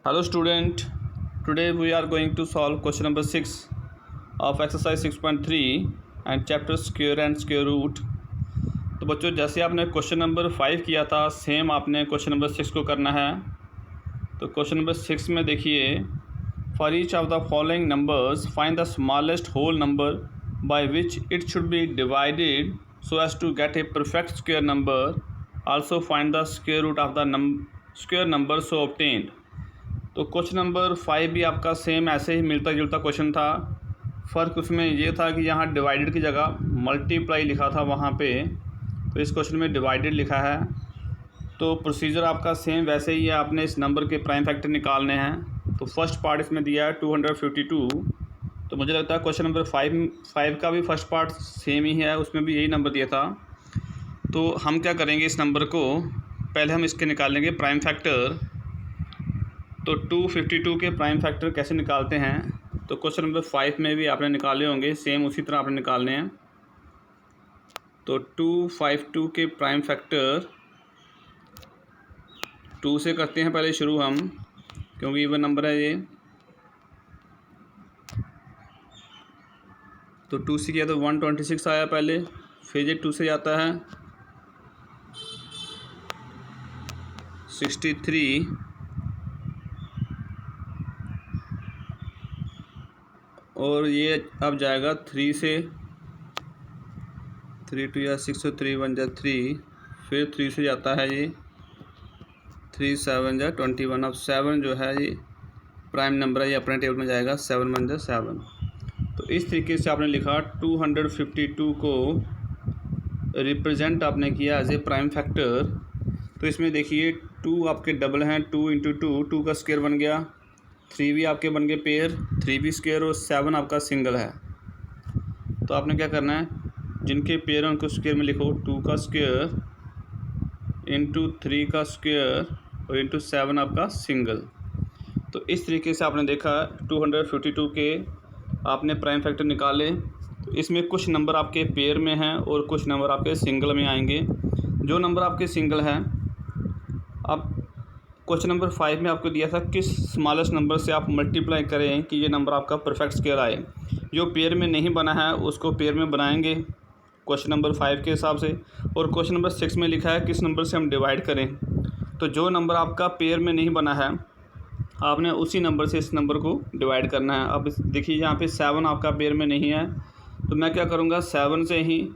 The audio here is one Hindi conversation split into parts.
Hello student, today we are going to solve question number 6 of exercise 6.3 and chapter square and square root। तो बच्चों जैसे आपने क्वेश्चन नंबर 5 किया था सेम आपने क्वेश्चन नंबर 6 को करना है। तो क्वेश्चन नंबर 6 में देखिए, for each of the following numbers find the smallest whole number by which it should be divided so as to get a perfect square number, also find the square root of the square number so obtained. तो क्वेश्चन नंबर 5 भी आपका सेम ऐसे ही मिलता जुलता क्वेश्चन था। फ़र्क उसमें ये था कि यहाँ डिवाइडेड की जगह मल्टीप्लाई लिखा था वहाँ पे, तो इस क्वेश्चन में डिवाइडेड लिखा है। तो प्रोसीजर आपका सेम वैसे ही है, आपने इस नंबर के प्राइम फैक्टर निकालने हैं। तो फर्स्ट पार्ट इसमें दिया है 252। तो मुझे लगता है क्वेश्चन नंबर 5 का भी फर्स्ट पार्ट सेम ही है, उसमें भी यही नंबर दिया था। तो हम क्या करेंगे, इस नंबर को पहले हम इसके निकालेंगे प्राइम फैक्टर। तो 252 के प्राइम फैक्टर कैसे निकालते हैं, तो क्वेश्चन नंबर 5 में भी आपने निकाले होंगे, सेम उसी तरह आपने निकालने हैं। तो 252 के प्राइम फैक्टर 2 से करते हैं पहले शुरू हम, क्योंकि इवन नंबर है ये। तो 2 से किया तो 126 आया पहले, फिर ये 2 से जाता है 63, और ये अब जाएगा 3 से, 3 2 या 6 तो 3 1 जा 3, फिर 3 से जाता है ये 3 7 जा 21। अब 7 जो है ये प्राइम नंबर है, ये अपने टेबल में जाएगा 7 1 जा 7। तो इस तरीके से आपने लिखा 252 को रिप्रेजेंट आपने किया एज ए प्राइम फैक्टर। तो इसमें देखिए 2 आपके डबल हैं, 2 इंटू 2 का स्क्वायर बन गया, 3 भी आपके बन गए पेयर, 3 भी स्क्वायर, और 7 आपका सिंगल है। तो आपने क्या करना है, जिनके पेयर हैं उनको स्क्वायर में लिखो, 2 का स्क्वायर इंटू 3 का स्क्वायर और इंटू 7 आपका सिंगल। तो इस तरीके से आपने देखा 252 के आपने प्राइम फैक्टर निकाले। तो इसमें कुछ नंबर आपके पेयर में हैं और कुछ नंबर आपके सिंगल में आएंगे। जो नंबर आपके सिंगल हैं, अब क्वेश्चन नंबर 5 में आपको दिया था किस स्मॉलेस्ट नंबर से आप मल्टीप्लाई करें कि ये नंबर आपका परफेक्ट स्क्वायर आए। जो पेयर में नहीं बना है उसको पेयर में बनाएंगे क्वेश्चन नंबर 5 के हिसाब से, और क्वेश्चन नंबर 6 में लिखा है किस नंबर से हम डिवाइड करें। तो जो नंबर आपका पेयर में नहीं बना है आपने उसी नंबर से इस नंबर को डिवाइड करना है। अब देखिए यहाँ पे 7 आपका पेयर में नहीं है, तो मैं क्या करूँगा, 7 से ही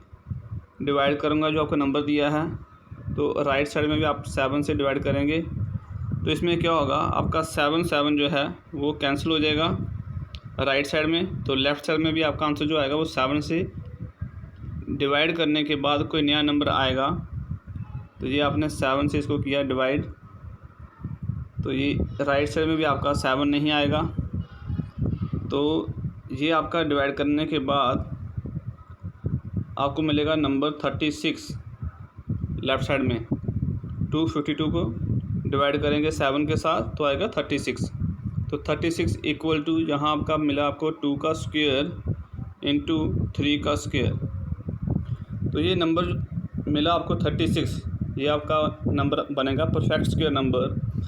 डिवाइड करूँगा जो आपको नंबर दिया है। तो राइट साइड में भी आप 7 से डिवाइड करेंगे, तो इसमें क्या होगा, आपका 7 7 जो है वो कैंसिल हो जाएगा राइट साइड में। तो लेफ़्ट साइड में भी आपका आंसर जो आएगा वो 7 से डिवाइड करने के बाद कोई नया नंबर आएगा। तो ये आपने 7 से इसको किया डिवाइड, तो ये राइट साइड में भी आपका 7 नहीं आएगा। तो ये आपका डिवाइड करने के बाद आपको मिलेगा नंबर 36 लेफ़्ट साइड में। 252 को डिवाइड करेंगे 7 के साथ तो आएगा 36। तो 36 इक्वल टू यहाँ आपका मिला आपको 2 का स्क्वायर इंटू 3 का स्क्वायर। तो ये नंबर मिला आपको 36, ये आपका नंबर बनेगा परफेक्ट स्क्वायर नंबर।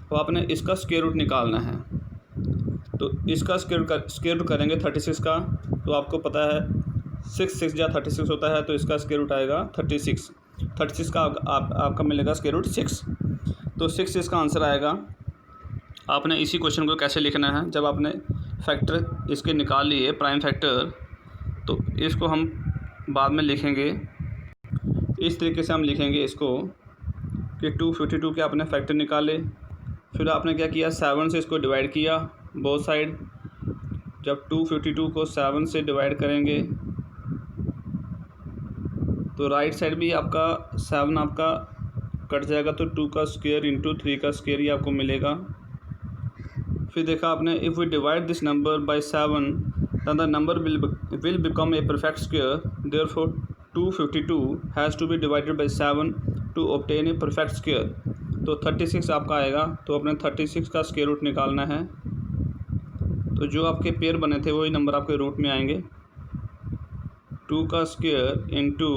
तो आपने इसका स्क्वायर रूट निकालना है। तो इसका स्क्वायर रूट करेंगे 36 का, तो आपको पता है 6 6 जा 36 होता है, तो इसका स्क्वायर रूट आएगा 36। 36 का आपका मिलेगा स्क्वायर रूट 6। तो 6 इसका आंसर आएगा। आपने इसी क्वेश्चन को कैसे लिखना है, जब आपने फैक्टर इसके निकाल लिए प्राइम फैक्टर, तो इसको हम बाद में लिखेंगे। इस तरीके से हम लिखेंगे इसको कि 252 के आपने फैक्टर निकाले, फिर आपने क्या किया, 7 से इसको डिवाइड किया बोथ साइड। जब 252 को 7 से डिवाइड करेंगे तो राइट साइड भी आपका 7 आपका कट जाएगा, तो 2 का स्क्वायर इंटू 3 का स्क्वायर ही आपको मिलेगा। फिर देखा आपने, if we divide this number by 7 then the number will become a perfect square, therefore 252 has to be divided by 7 to obtain a perfect square। तो 36 आपका आएगा, तो अपने 36 का स्क्वायर रूट निकालना है। तो जो आपके पेयर बने थे वही नंबर आपके रूट में आएंगे, 2 का स्क्वायर इंटू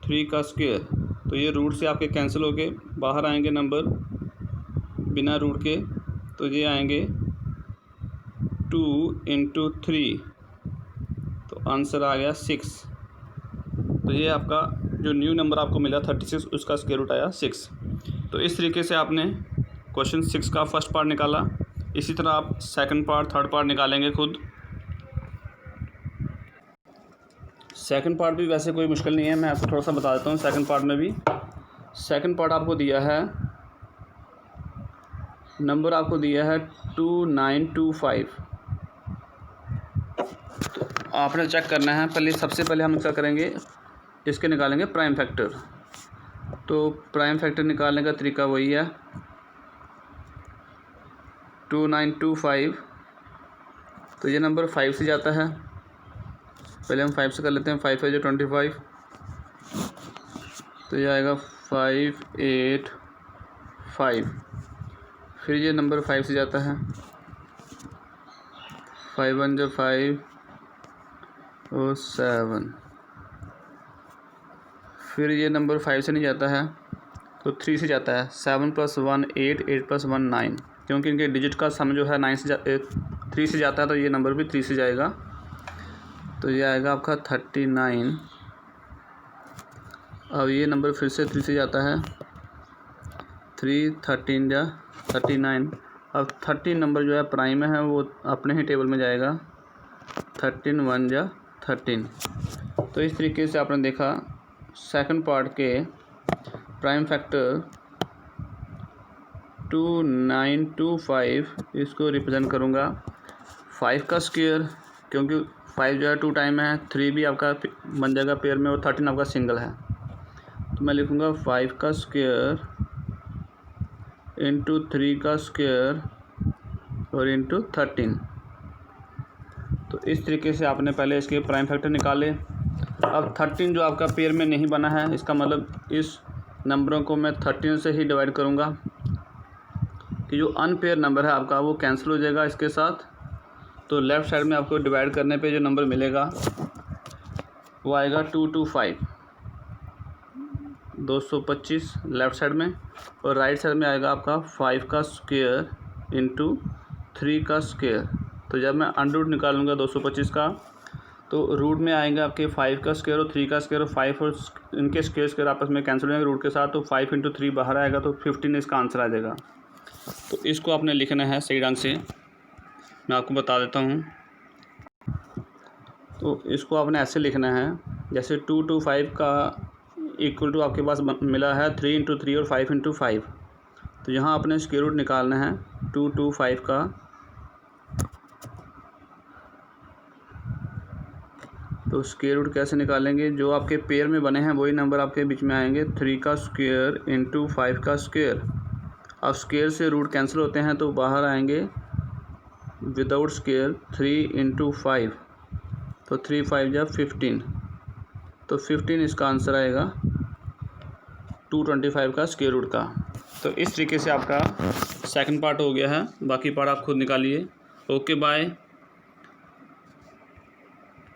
3 का स्क्वायर। तो ये रूट से आपके कैंसिल होके बाहर आएंगे नंबर बिना रूट के। तो ये आएंगे 2 इंटू 3, तो आंसर आ गया 6। तो ये आपका जो न्यू नंबर आपको मिला 36, उसका स्क्वायर रूट आया 6। तो इस तरीके से आपने क्वेश्चन 6 का फर्स्ट पार्ट निकाला। इसी तरह आप सेकंड पार्ट, थर्ड पार्ट निकालेंगे खुद। सेकंड पार्ट भी वैसे कोई मुश्किल नहीं है, मैं आपको थोड़ा सा बता देता हूँ। सेकंड पार्ट में भी, सेकंड पार्ट आपको दिया है, नंबर आपको दिया है 2925। तो आपने चेक करना है, सबसे पहले हम क्या करेंगे, इसके निकालेंगे प्राइम फैक्टर। तो प्राइम फैक्टर निकालने का तरीका वही है, 2925। तो ये नंबर 5 से जाता है, पहले हम 5 से कर लेते हैं। 5 है जो 25, तो ये आएगा 585। फिर ये नंबर 5 से जाता है, 5 1 जो 5 और 7। फिर ये नंबर 5 से नहीं जाता है, तो 3 से जाता है। 7 + 1 8, 8 + 1 9, क्योंकि इनके डिजिट का सम जो है 3 से जाता है, तो ये नंबर भी 3 से जाएगा। तो ये आएगा आपका 39। अब ये नंबर फिर से 3 से जाता है, 3 13 जा 39। अब 13 नंबर जो है प्राइम है, वो अपने ही टेबल में जाएगा, 13 1 जा 13। तो इस तरीके से आपने देखा सेकंड पार्ट के प्राइम फैक्टर 2925, इसको रिप्रेजेंट करूँगा 5 का स्क्वायर, क्योंकि 5 जो है 2 टाइम है, 3 भी आपका बन जाएगा पेयर में, और 13 आपका सिंगल है। तो मैं लिखूँगा 5 का स्क्वायर इंटू 3 का स्क्वायर और इंटू 13। तो इस तरीके से आपने पहले इसके प्राइम फैक्टर निकाले। अब 13 जो आपका पेयर में नहीं बना है, इसका मतलब इस नंबरों को मैं 13 से ही डिवाइड करूँगा, कि जो अनपेयर नंबर है आपका वो कैंसिल हो जाएगा इसके साथ। तो लेफ़्ट साइड में आपको डिवाइड करने पे जो नंबर मिलेगा वो आएगा 225, 225 लेफ़्ट साइड में, और राइट साइड में आएगा आपका 5 का स्क्वायर इंटू 3 का स्क्वायर। तो जब मैं अंडर रूट निकालूंगा 225 का, तो रूट में आएंगे आपके 5 का स्क्वायर और 3 का स्क्वायर, और 5 और इनके स्क्वायर आपस में कैंसिल हो जाएंगे रूट के साथ। तो 5 × 3 बाहर आएगा, तो 15 इसका आंसर आ जाएगा। तो इसको आपने लिखना है सही ढंग से, मैं आपको बता देता हूँ। तो इसको आपने ऐसे लिखना है, जैसे 225 का इक्वल टू आपके पास मिला है 3 × 3 और 5 × 5। तो यहाँ आपने स्क्वायर रूट निकालना है 225 का। तो स्क्वायर रूट कैसे निकालेंगे, जो आपके पेयर में बने हैं वही नंबर आपके बीच में आएंगे, 3 का स्क्वायर इंटू 5 का स्क्वायर। अब स्क्वायर से रूट कैंसिल होते हैं, तो बाहर आएंगे विदाउट स्क्वायर 3 × 5, तो 3 5 जा 15। तो 15 इसका आंसर आएगा 225 का स्क्वायर रूट का। तो इस तरीके से आपका सेकंड पार्ट हो गया है, बाकी पार्ट आप खुद निकालिए। Okay bye.